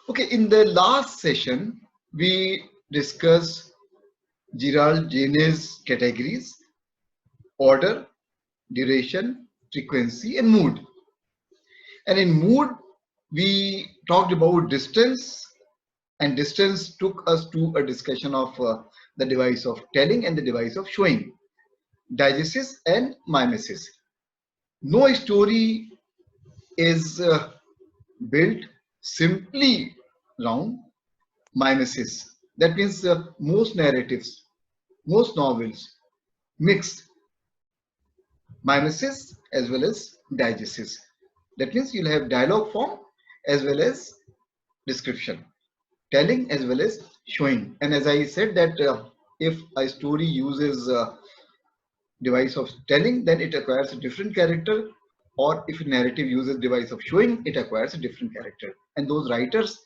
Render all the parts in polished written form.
Okay, in the last session, we discussed Gerald Genet's categories: order, duration, frequency, and mood. And in mood, we talked about distance, and distance took us to a discussion of the device of telling and the device of showing, diegesis and mimesis. No story is built simply around mimesis. That means most narratives, most novels mix mimesis as well as diegesis. That means you'll have dialogue form as well as description, telling as well as showing. And as I said that if a story uses device of telling, then it acquires a different character, or if a narrative uses device of showing, it acquires a different character. And those writers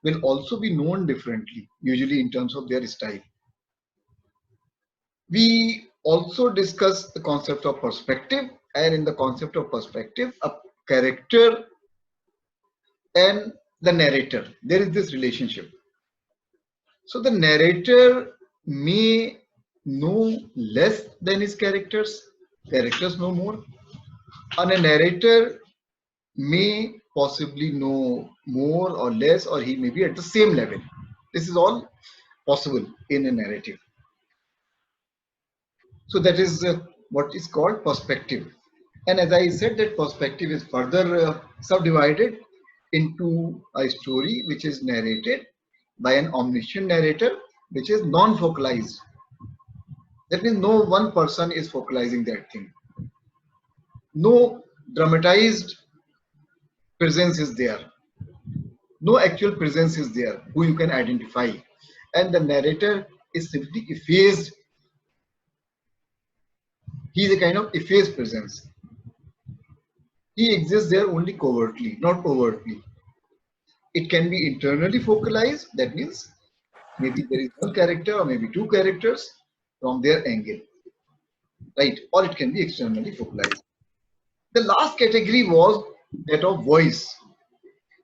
will also be known differently, usually in terms of their style. We also discuss the concept of perspective, and in the concept of perspective, a character and the narrator, there is this relationship. So the narrator may know less than his characters, characters know more, and a narrator may possibly know more or less, or he may be at the same level. This is all possible in a narrative. So that is what is called perspective. And as I said, that perspective is further subdivided into a story which is narrated by an omniscient narrator, which is non-focalized. That means no one person is focalizing that thing. No dramatized presence is there. No actual presence is there who you can identify. And the narrator is simply effaced. He is a kind of effaced presence. He exists there only covertly, not overtly. It can be internally focalized. That means maybe there is one character or maybe two characters from their angle, right? Or it can be externally focalized. The last category was that of voice.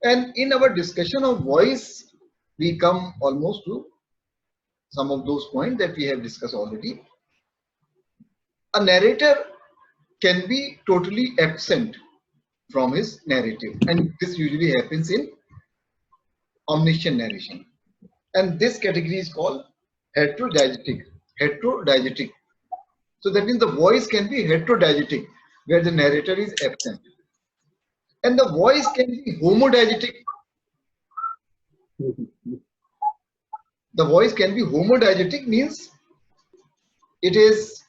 And in our discussion of voice, we come almost to some of those points that we have discussed already. A narrator can be totally absent from his narrative, and this usually happens in omniscient narration. And this category is called heterodiegetic. Heterodiegetic. So that means the voice can be heterodiegetic, where the narrator is absent. And the voice can be homodiegetic. The voice can be homodiegetic, means it is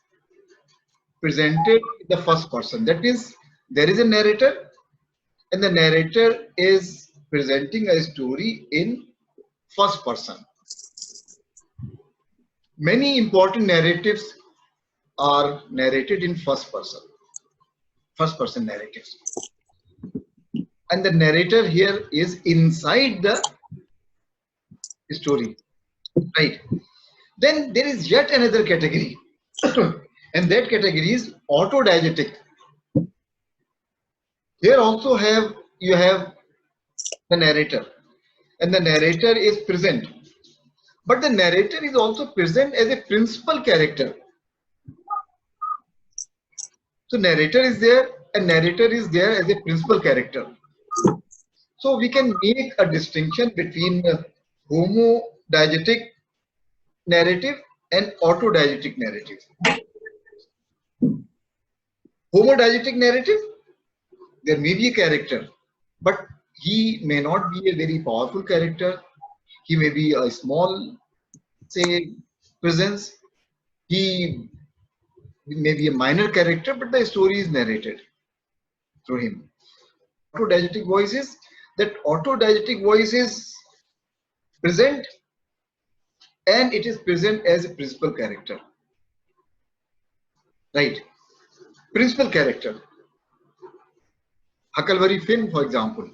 presented in the first person. That means there is a narrator, and the narrator is presenting a story in first person. Many important narratives are narrated in first person narratives. And the narrator here is inside the story, right? Then there is yet another category, and that category is autodiegetic. Here also you have the narrator, and the narrator is present, but the narrator is also present as a principal character. So narrator is there, and narrator is there as a principal character. So we can make a distinction between homodiegetic narrative and autodiegetic narrative. Homodiegetic narrative, there may be a character, but he may not be a very powerful character. He may be a small, say, presence. He may be a minor character, but the story is narrated through him. Autodiegetic voices, that autodiegetic voice is present, and it is present as a principal character, right? Principal character. Huckleberry Finn, for example,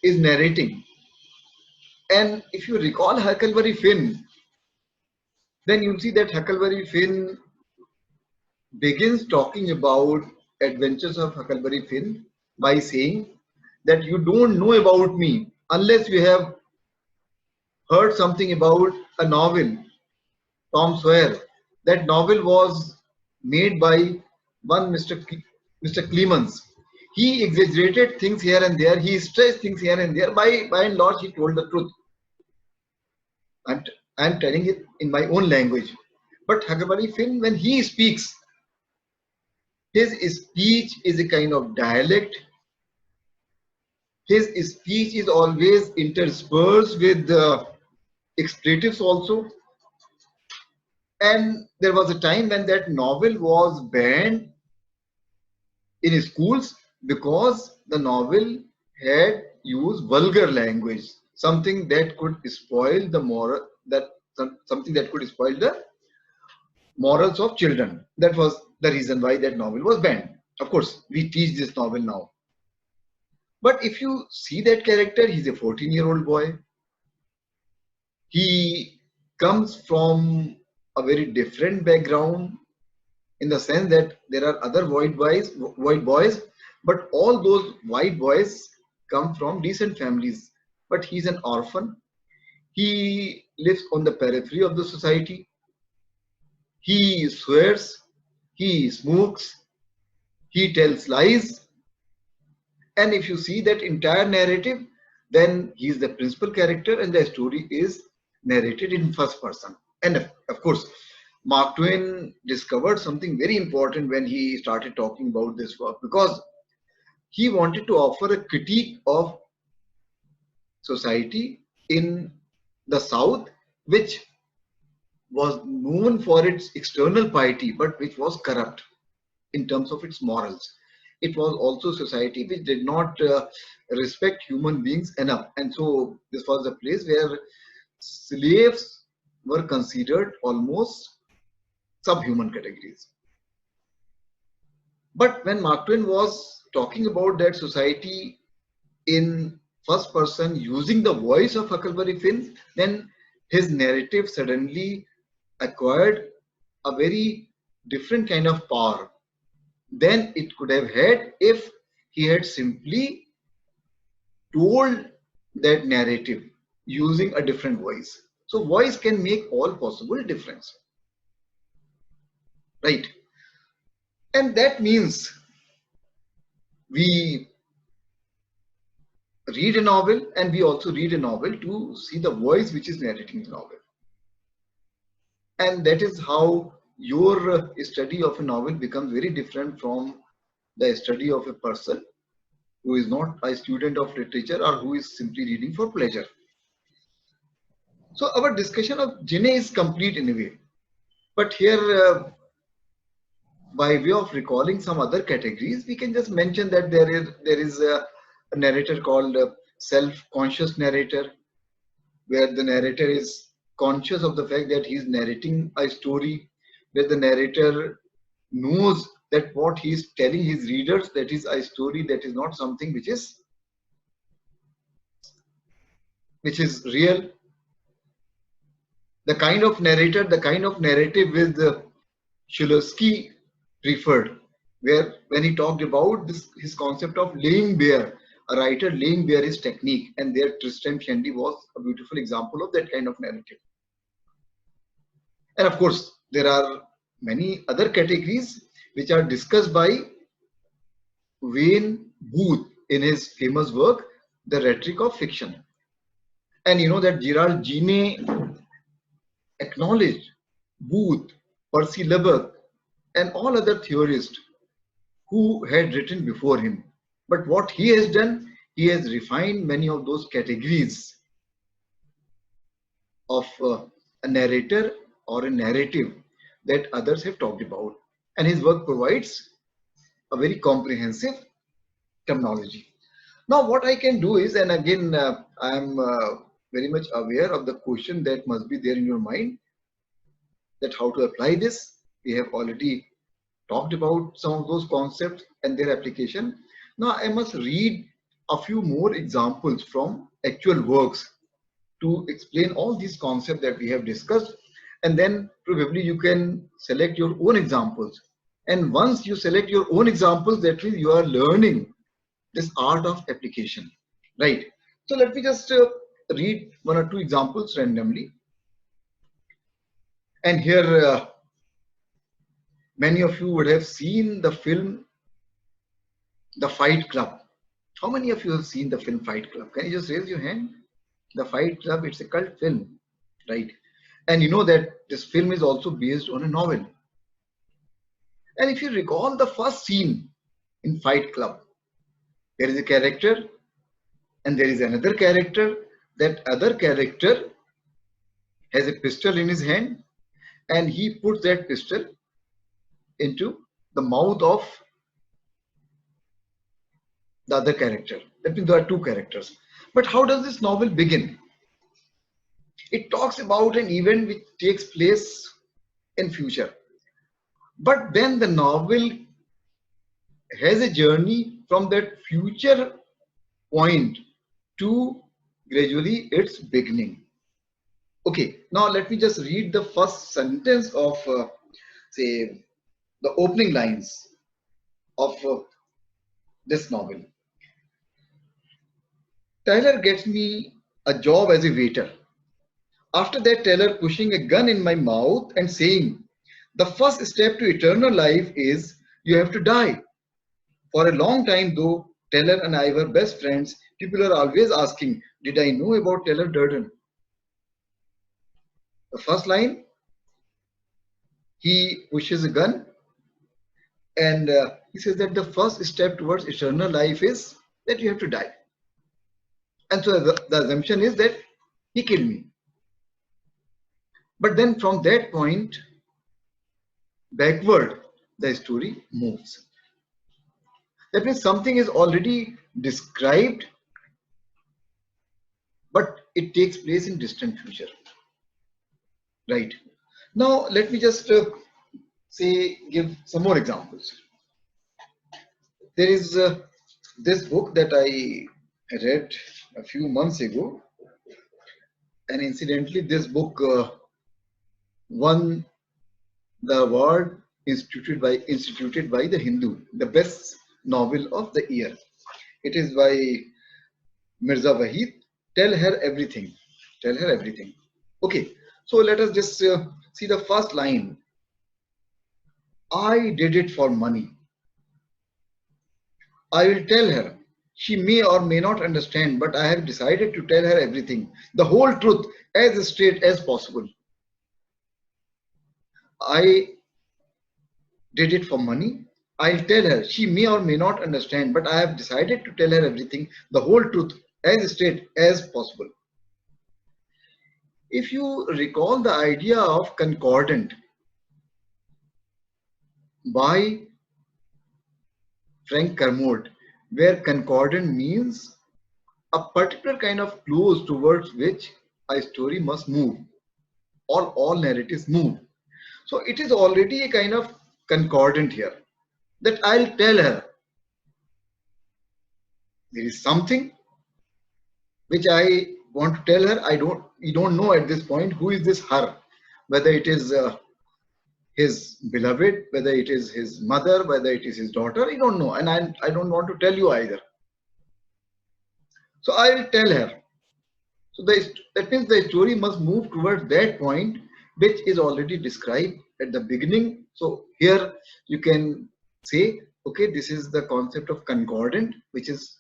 is narrating, and if you recall Huckleberry Finn, then you'll see that Huckleberry Finn begins talking about adventures of Huckleberry Finn by saying that you don't know about me, unless you have heard something about a novel, Tom Sawyer. That novel was made by one Mr. Clemens. He exaggerated things here and there. He stretched things here and there. By and large, he told the truth. I'm, I'm telling it in my own language. But Huckleberry Finn, when he speaks, his speech is a kind of dialect. His speech is always interspersed with expletives also. And there was a time when that novel was banned in schools because the novel had used vulgar language, something that could spoil the moral, something that could spoil the morals of children. That was the reason why that novel was banned. Of course, we teach this novel now. But if you see that character, he's a 14-year-old boy. He comes from a very different background in the sense that there are other white boys, but all those white boys come from decent families. But he's an orphan. He lives on the periphery of the society. He swears, he smokes, he tells lies. And if you see that entire narrative, then he is the principal character and the story is narrated in first person. And of course, Mark Twain discovered something very important when he started talking about this work, because he wanted to offer a critique of society in the South, which was known for its external piety, but which was corrupt in terms of its morals. It was also a society which did not respect human beings enough. And so this was a place where slaves were considered almost subhuman categories. But when Mark Twain was talking about that society in first person using the voice of Huckleberry Finn, then his narrative suddenly acquired a very different kind of power than it could have had if he had simply told that narrative using a different voice. So voice can make all possible difference, right? And that means we read a novel and we also read a novel to see the voice which is narrating the novel. And that is how your study of a novel becomes very different from the study of a person who is not a student of literature or who is simply reading for pleasure. So our discussion of Genette is complete in a way. But here, by way of recalling some other categories, we can just mention that there is a narrator called self-conscious narrator, where the narrator is conscious of the fact that he is narrating a story, where the narrator knows that what he is telling his readers, that is a story, that is not something which is real. The kind of narrator, the kind of narrative with Shulsky preferred, where when he talked about this, his concept of laying bare, a writer laying bare his technique, and there Tristram Shandy was a beautiful example of that kind of narrative. And of course, there are many other categories which are discussed by Wayne Booth in his famous work, The Rhetoric of Fiction. And you know that Gerald Genette acknowledged Booth, Percy Lubbock, and all other theorists who had written before him. But what he has done, he has refined many of those categories of a narrator or a narrative that others have talked about. And his work provides a very comprehensive terminology. Now, what I can do is, and again, I am very much aware of the question that must be there in your mind, that how to apply this. We have already talked about some of those concepts and their application. Now I must read a few more examples from actual works to explain all these concepts that we have discussed, and then probably you can select your own examples. And once you select your own examples, that means you are learning this art of application, right? So let me just read one or two examples randomly. And here, many of you would have seen the film The Fight Club. How many of you have seen the film Fight Club? Can you just raise your hand? The Fight Club, it's a cult film, right? And you know that this film is also based on a novel. And if you recall the first scene in Fight Club, there is a character and there is another character. That other character has a pistol in his hand and he puts that pistol into the mouth of the other character. That means there are two characters. But how does this novel begin? It talks about an event which takes place in future. But then the novel has a journey from that future point to gradually its beginning. Okay, now let me just read the first sentence of, say, the opening lines of this novel. Tyler gets me a job as a waiter. After that, Taylor pushing a gun in my mouth and saying, the first step to eternal life is you have to die. For a long time, though, Taylor and I were best friends, people are always asking, did I know about Taylor Durden? The first line, he pushes a gun and he says that the first step towards eternal life is that you have to die. And so the assumption is that he killed me. But then from that point, backward, the story moves. That means something is already described, but it takes place in distant future. Right. Now, let me just give some more examples. There is this book that I read a few months ago, and incidentally, this book won the award instituted by the Hindu, the best novel of the year. It is by Mirza Wahid. Tell her everything. Tell her everything. Okay, so let us just see the first line. I did it for money. I will tell her. She may or may not understand, but I have decided to tell her everything, the whole truth, as straight as possible. I did it for money. I'll tell her. She may or may not understand, but I have decided to tell her everything, the whole truth, as straight as possible. If you recall the idea of concordant by Frank Kermode, where concordant means a particular kind of close towards which a story must move, or all narratives move. So it is already a kind of concordant here, that I'll tell her there is something which I want to tell her. You don't know at this point who is this her, whether it is his beloved, whether it is his mother, whether it is his daughter, you don't know, and I don't want to tell you either. So I'll tell her. So that means the story must move towards that point which is already described at the beginning. So here you can say, okay, this is the concept of concordant which is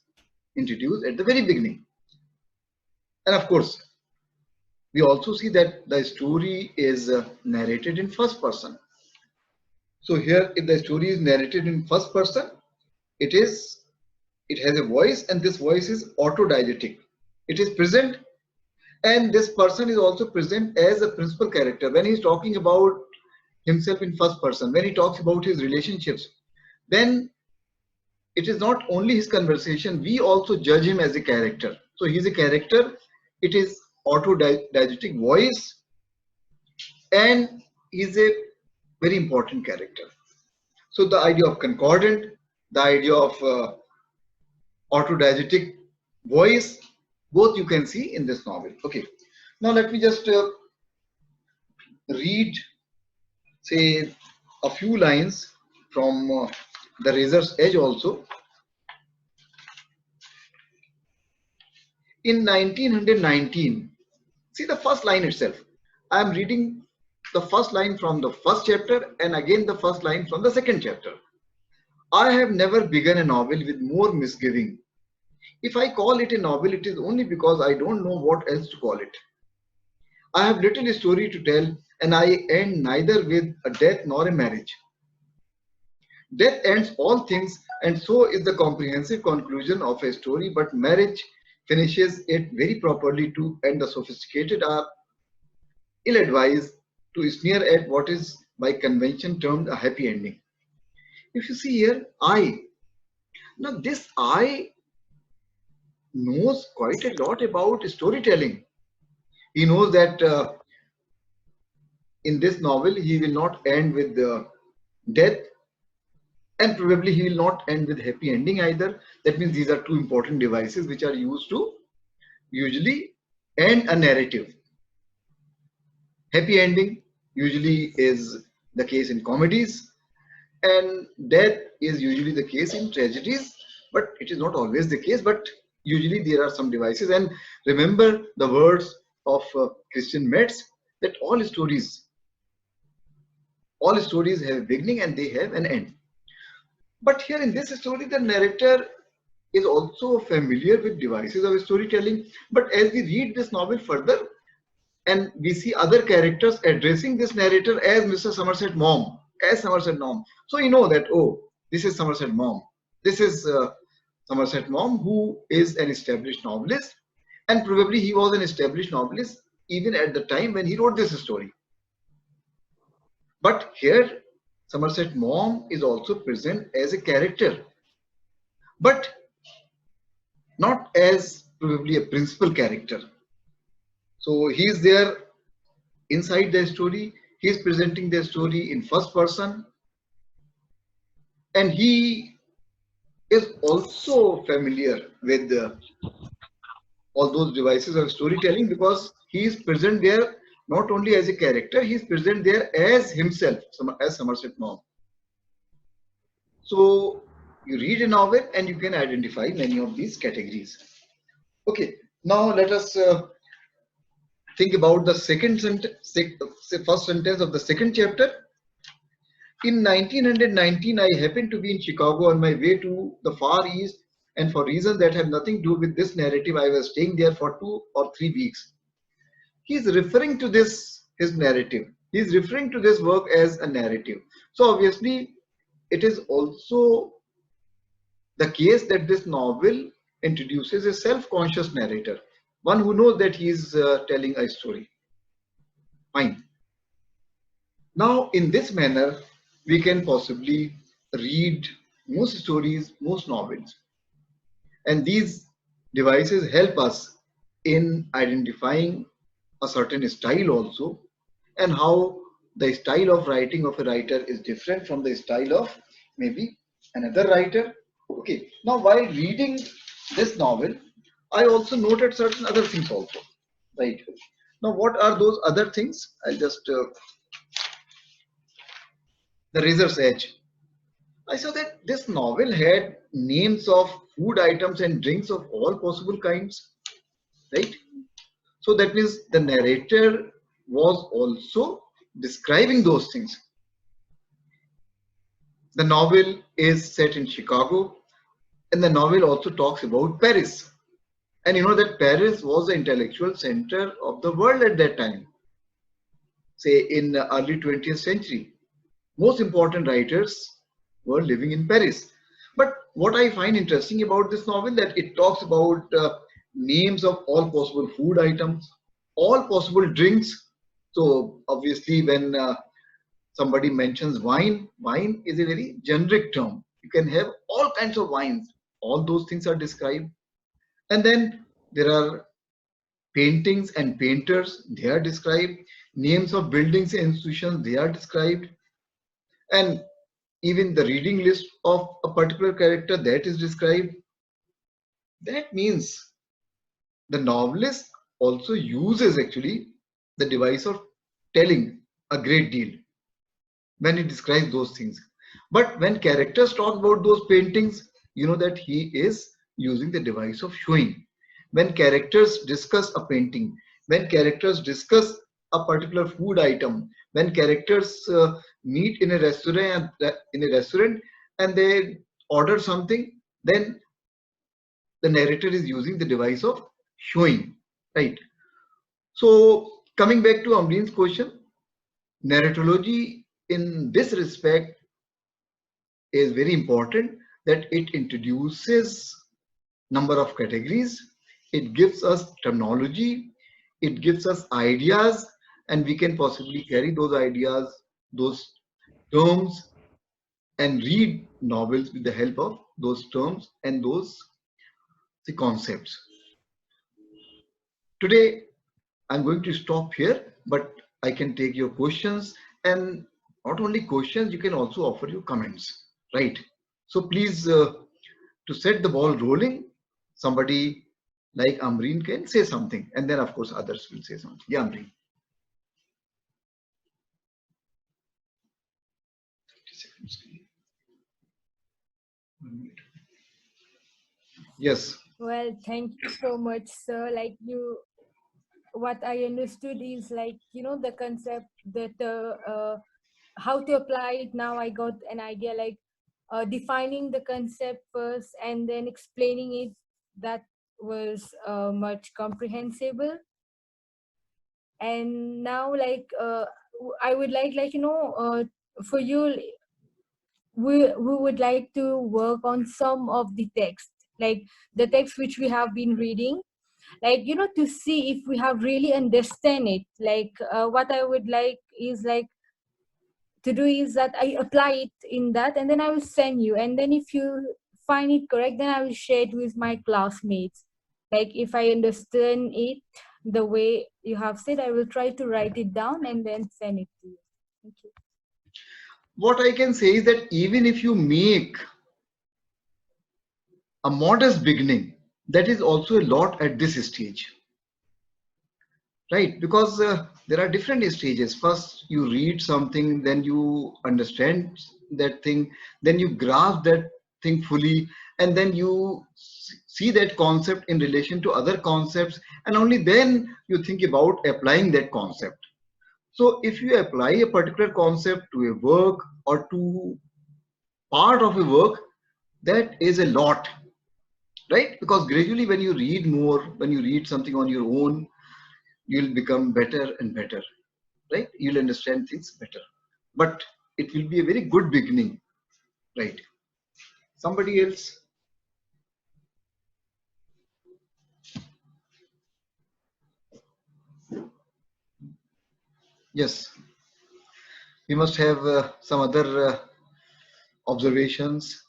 introduced at the very beginning. And of course, we also see that the story is narrated in first person. So here, if the story is narrated in first person, it has a voice, and this voice is autodiegetic. It is present, and this person is also present as a principal character. When he's talking about himself in first person, when he talks about his relationships, then it is not only his conversation, we also judge him as a character. So he's a character, it is autodiegetic voice, and he's a very important character. So the idea of concordant, the idea of autodiegetic voice, both you can see in this novel. Okay, now let me just read, say, a few lines from The Razor's Edge also. In 1919, see the first line itself. I am reading the first line from the first chapter and again the first line from the second chapter. I have never begun a novel with more misgiving. If I call it a novel, it is only because I don't know what else to call it. I have little story to tell, and I end neither with a death nor a marriage. Death ends all things, and so is the comprehensive conclusion of a story, but marriage finishes it very properly too, and the sophisticated are ill advised to sneer at what is by convention termed a happy ending. If you see here, I. Now, this I knows quite a lot about storytelling. He knows that in this novel, he will not end with death, and probably he will not end with happy ending either. That means these are two important devices which are used to usually end a narrative. Happy ending usually is the case in comedies, and death is usually the case in tragedies, but it is not always the case, but usually there are some devices. And remember the words of Christian Metz, that all stories have a beginning and they have an end. But here in this story, the narrator is also familiar with devices of storytelling. But as we read this novel further, and we see other characters addressing this narrator as Mr. Somerset Maugham, as Somerset Maugham. So you know that, oh, this is Somerset Maugham. This is Somerset Maugham, who is an established novelist, and probably he was an established novelist even at the time when he wrote this story. But here, Somerset Maugham is also present as a character, but not as probably a principal character. So he is there inside the story. He is presenting the story in first person, and he is also familiar with all those devices of storytelling, because he is present there not only as a character, he is present there as himself, as Somerset Maugham. So you read a novel and you can identify many of these categories. Okay, now let us think about the first sentence of the second chapter. In 1919, I happened to be in Chicago on my way to the Far East, and for reasons that have nothing to do with this narrative, I was staying there for 2 or 3 weeks. He is referring to this, his narrative. He is referring to this work as a narrative. So obviously, it is also the case that this novel introduces a self-conscious narrator, one who knows that he is telling a story. Fine. Now, in this manner, we can possibly read most stories, most novels. And these devices help us in identifying a certain style also, and how the style of writing of a writer is different from the style of maybe another writer. Okay, now while reading this novel, I also noted certain other things also, right? Now, what are those other things? I'll just the razor's edge. I saw that this novel had names of food items and drinks of all possible kinds, right? So that means the narrator was also describing those things. The novel is set in Chicago, and the novel also talks about Paris. And you know that Paris was the intellectual center of the world at that time, say in the early 20th century. Most important writers were living in Paris. But what I find interesting about this novel, that it talks about names of all possible food items, all possible drinks. So obviously when somebody mentions wine, wine is a very generic term. You can have all kinds of wines. All those things are described. And then there are paintings and painters, they are described. Names of buildings and institutions, they are described. And even the reading list of a particular character, that is described. That means the novelist also uses actually the device of telling a great deal when he describes those things. But when characters talk about those paintings, you know that he is using the device of showing. when characters discuss a painting, when characters discuss a particular food item, when characters meet in a restaurant and they order something, then the narrator is using the device of showing, right? So coming back to Amreen's question, narratology in this respect is very important, that it introduces number of categories, it gives us terminology, it gives us ideas, and we can possibly carry those ideas, those terms, and read novels with the help of those terms and those the concepts. Today I'm going to stop here, but I can take your questions, and not only questions, you can also offer your comments, right? So please, to set the ball rolling, somebody like Amreen can say something, and then of course others will say something. Yeah, Amreen. 30 seconds. 1 minute. Yes. Well, thank you so much, sir. Like what I understood is like, the concept that how to apply it. Now I got an idea, like defining the concept first and then explaining it. That was much comprehensible. And now, like, I would for you, we would like to work on some of the text, like the text which we have been reading, like, to see if we have really understand it. Like what I would like is like to do is that I apply it in that, and then I will send you, and then if you find it correct, then I will share it with my classmates. Like if I understand it the way you have said, I will try to write it down and then send it to you. Thank you. What I can say is that even if you make a modest beginning, that is also a lot at this stage, right? Because there are different stages. First you read something, then you understand that thing, then you grasp that thing fully, and then you see that concept in relation to other concepts, and only then you think about applying that concept. So if you apply a particular concept to a work or to part of a work, that is a lot, right? Because gradually when you read more, when you read something on your own, you'll become better and better, right? You'll understand things better, but it will be a very good beginning, right? Somebody else? Yes, we must have some other observations.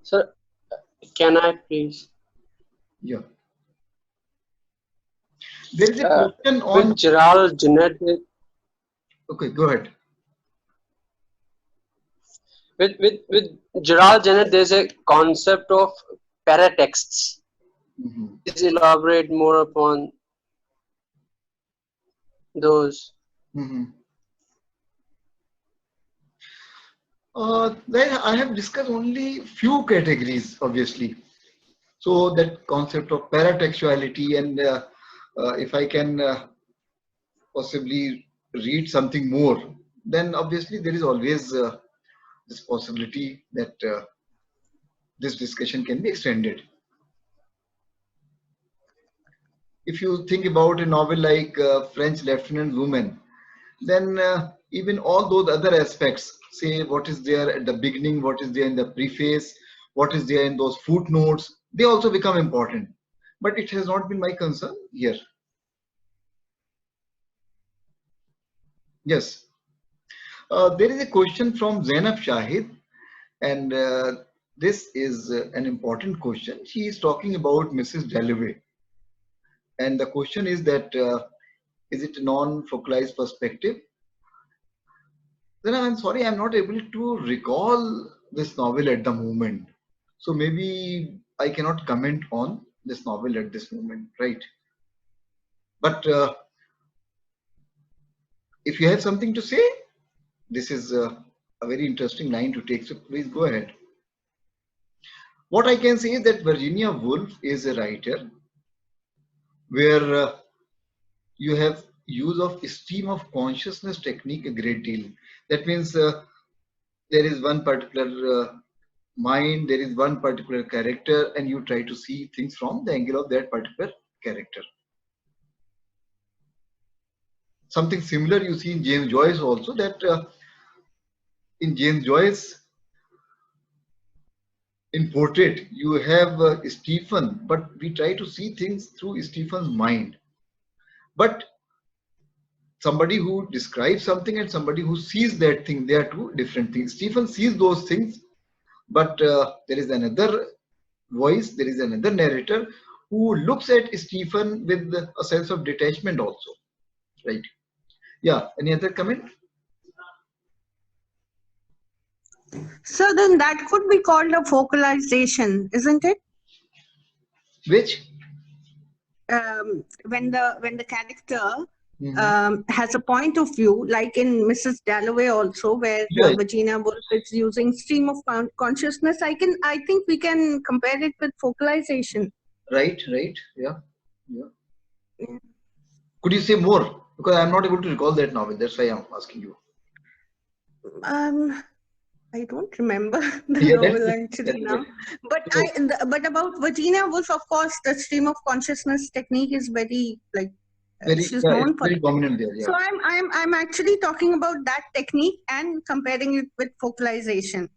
Sir, can I please? Yeah, there is a Uh, question on. with Gerald Genette, Okay, go ahead. with Gerald Genette, there's a concept of paratexts. Mhm. Please elaborate more upon those. Mhm. Then I have discussed only few categories, obviously. So that concept of paratextuality, and if I can possibly read something more, then obviously there is always this possibility that this discussion can be extended. If you think about a novel like French Lieutenant Woman, then even all those other aspects, say what is there at the beginning, what is there in the preface, what is there in those footnotes, they also become important. But it has not been my concern here. Yes. There is a question from Zainab Shahid, and this is an important question. She is talking about Mrs. Dalloway, and the question is that is it a non-focalized perspective? Then I'm sorry, I'm not able to recall this novel at the moment. So maybe I cannot comment on this novel at this moment, right? But if you have something to say, this is a very interesting line to take. So please go ahead. What I can say is that Virginia Woolf is a writer where you have use of stream of consciousness technique a great deal. That means there is one particular mind, there is one particular character, and you try to see things from the angle of that particular character. Something similar you see in James Joyce also, that in James Joyce, in portrait, you have Stephen, but we try to see things through Stephen's mind. But somebody who describes something and somebody who sees that thing, they are two different things. Stephen sees those things, but there is another voice, there is another narrator who looks at Stephen with a sense of detachment also, right? Yeah, any other comment? So then that could be called a focalization, isn't it? Which? When the character has a point of view, like in Mrs. Dalloway also, where Yeah. Virginia Woolf is using stream of consciousness. I think we can compare it with focalization. Right, yeah. Could you say more? Because I'm not able to recall that now. That's why I'm asking you. I don't remember the Yeah, novel actually now. But So- but about Virginia Woolf, of course, the stream of consciousness technique is very like very, she's yeah, known it's for very it. dominant there. Yeah. So I'm actually talking about that technique and comparing it with focalization,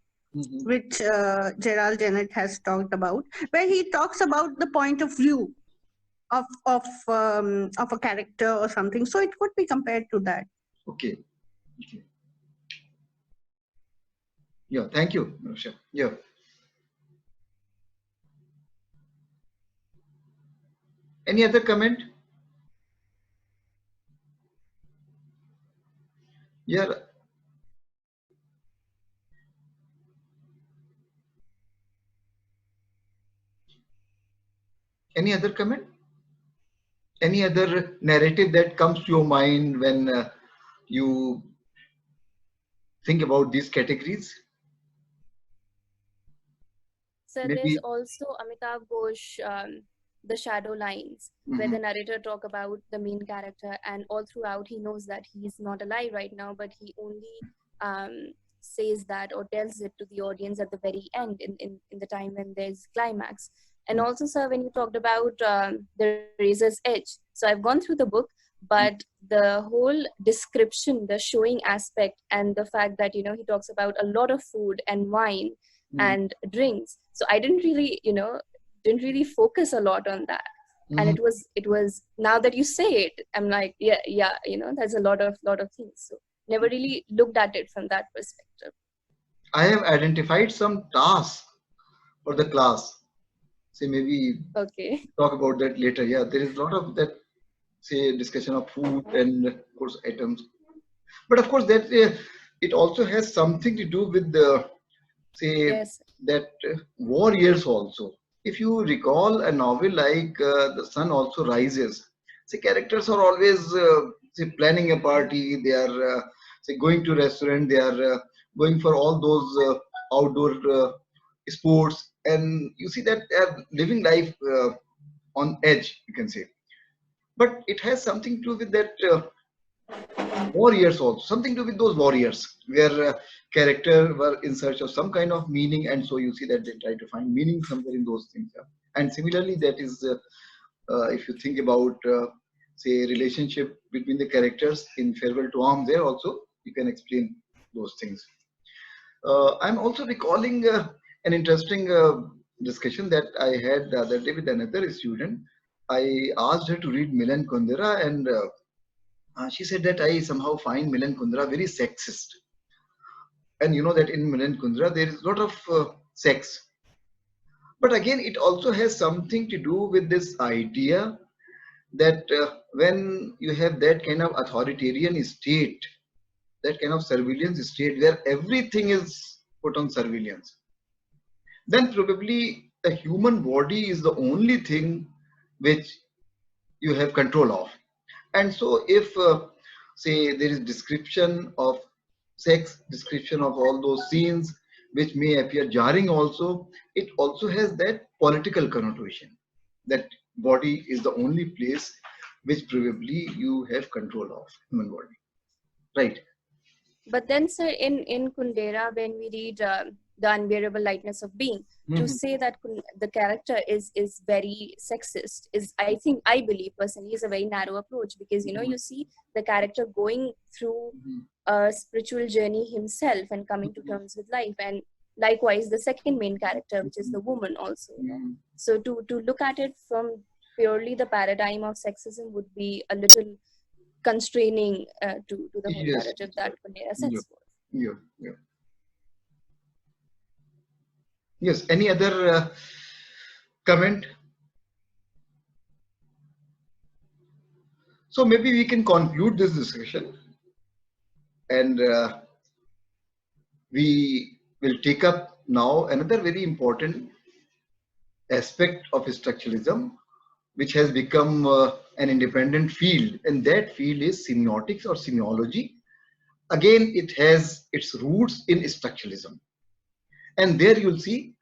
which Gerald Genette has talked about, where he talks about the point of view of a character or something. So it could be compared to that. Okay. Yeah, thank you, Manisha. Yeah. Any other comment? Yeah. Any other comment? Any other narrative that comes to your mind when you think about these categories? So there's Maybe. also Amitabh Ghosh, The Shadow Lines, where the narrator talk about the main character, and all throughout he knows that he's not alive right now, but he only says that or tells it to the audience at the very end, in the time when there's climax. And also, sir, when you talked about the Razor's Edge, so I've gone through the book, but the whole description, the showing aspect, and the fact that, he talks about a lot of food and wine and drinks. So I didn't really focus a lot on that. And it was now that you say it, I'm like, yeah, there's a lot of things. So never really looked at it from that perspective. I have identified some tasks for the class. Say maybe Okay. talk about that later. Yeah, there is a lot of that, say, discussion of food and of course items. But of course that it also has something to do with the, say, Yes. that war years also. If you recall a novel like The Sun Also Rises, the characters are always say planning a party. They are say going to restaurant. They are going for all those outdoor sports, and you see that they are living life on edge, you can say. But it has something to do with that warriors also, something to do with those warriors, where character were in search of some kind of meaning, and so you see that they try to find meaning somewhere in those things. Yeah. And similarly, that is if you think about say relationship between the characters in Farewell to Arms, there also you can explain those things. I'm also recalling an interesting discussion that I had the other day with another student. I asked her to read Milan Kundera, and she said that I somehow find Milan Kundera very sexist. And you know that in Milan Kundera there is a lot of sex. But again, it also has something to do with this idea that when you have that kind of authoritarian state, that kind of surveillance state where everything is put on surveillance, then probably the human body is the only thing which you have control of. And so if say there is description of sex, description of all those scenes which may appear jarring also. It also has that political connotation, that body is the only place which probably you have control of, human body, right? But then, sir, in Kundera, when we read the unbearable lightness of being, to say that the character is very sexist is, I believe personally, is a very narrow approach, because you see the character going through a spiritual journey himself and coming to terms with life, and likewise the second main character, which is the woman also. So to look at it from purely the paradigm of sexism would be a little constraining to the whole Yes. narrative that Kundera sets forth. Yeah. Yes. Any other comment? So maybe we can conclude this discussion, and we will take up now another very important aspect of structuralism, which has become an independent field, and that field is semiotics or semiology. Again, it has its roots in structuralism, and there you'll see,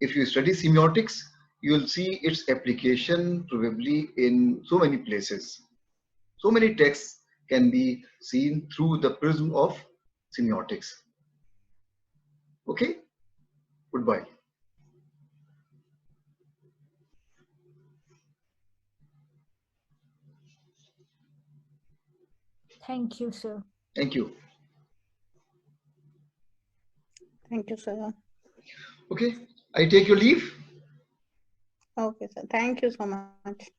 if you study semiotics, you'll see its application probably in so many places. So many texts can be seen through the prism of semiotics. Okay, goodbye. Thank you, sir. Thank you. Thank you, sir. Okay, I take your leave. Okay, sir. Thank you so much.